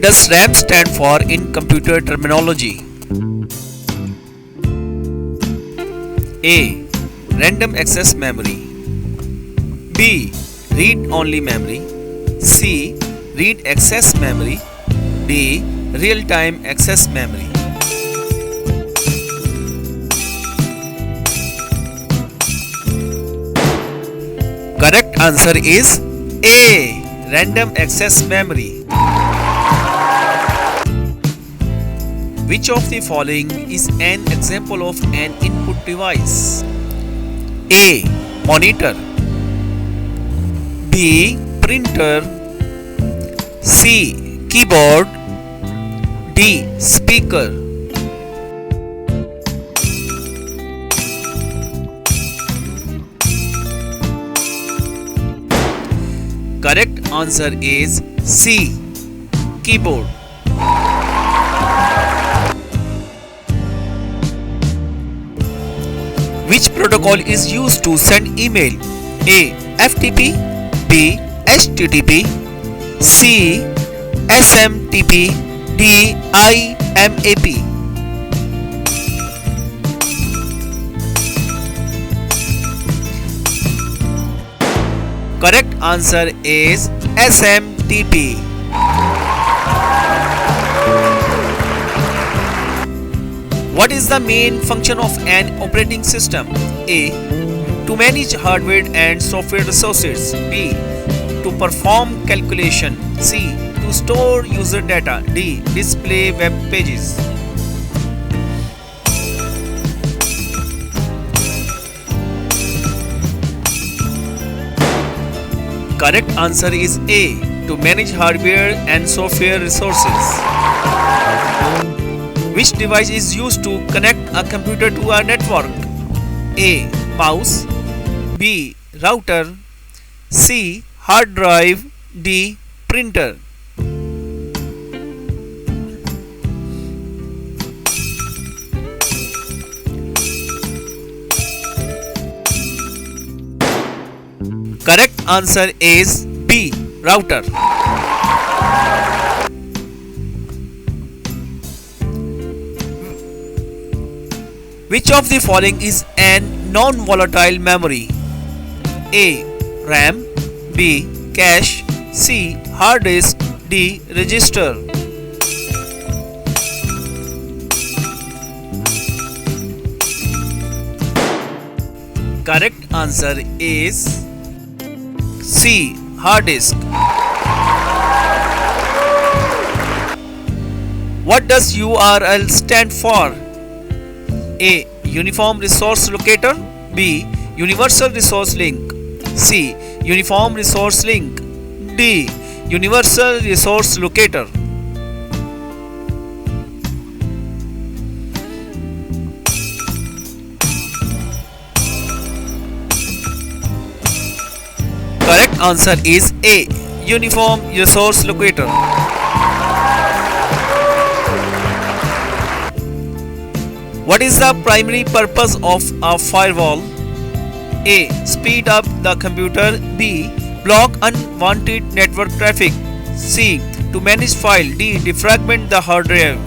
does RAM stand for in computer terminology? A. Random access memory. B. Read-only memory. C. Read access memory. D. Real-time access memory. Correct answer is A. Random access memory. Which of the following is an example of an input device? A. Monitor. B. Printer. C. Keyboard. D. Speaker. Correct answer is C. Keyboard. Which protocol is used to send email? A. FTP. B. HTTP. C. SMTP. D. IMAP. Correct answer is SMTP. What is the main function of an operating system? A. To manage hardware and software resources. B. To perform calculation. C. To store user data. D. Display web pages. Correct answer is A. To manage hardware and software resources. Which device is used to connect a computer to a network? A. Mouse. B. Router. C. Hard drive. D. Printer. Correct answer is B. Router. Which of the following is an non-volatile memory? A. RAM. B. Cache. C. Hard disk. D. Register. Correct answer is C. Hard disk. What does URL stand for? A. Uniform Resource Locator. B. Universal Resource Link. C. Uniform Resource Link. D. Universal Resource Locator. Correct answer is A. Uniform Resource Locator. What is the primary purpose of a firewall? A. Speed up the computer. B. Block unwanted network traffic. C. To manage file. D. Defragment the hard drive.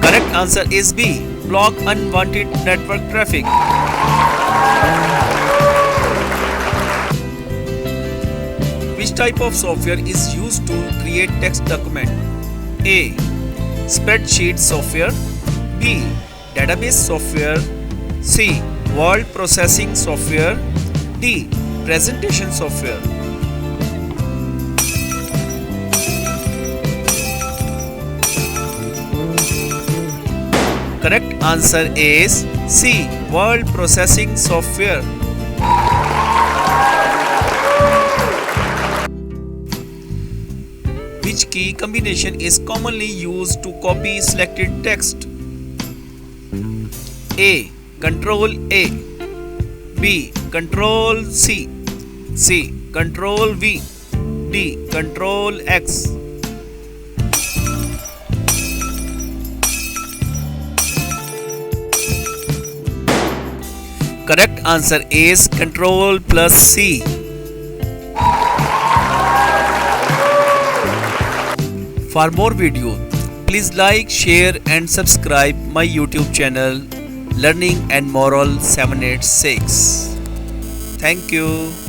Correct answer is B. Block unwanted network traffic. Which type of software is used to create text document? A. Spreadsheet software. B. Database software. C. Word processing software. D. Presentation software. Correct answer is C. Word processing software. Which key combination is commonly used to copy selected text? A. Control A. B. Control C. C. Control V. D. Control X. Correct answer is Control plus C. For more videos, please like, share and subscribe my YouTube channel Learning and Moral 786. Thank you.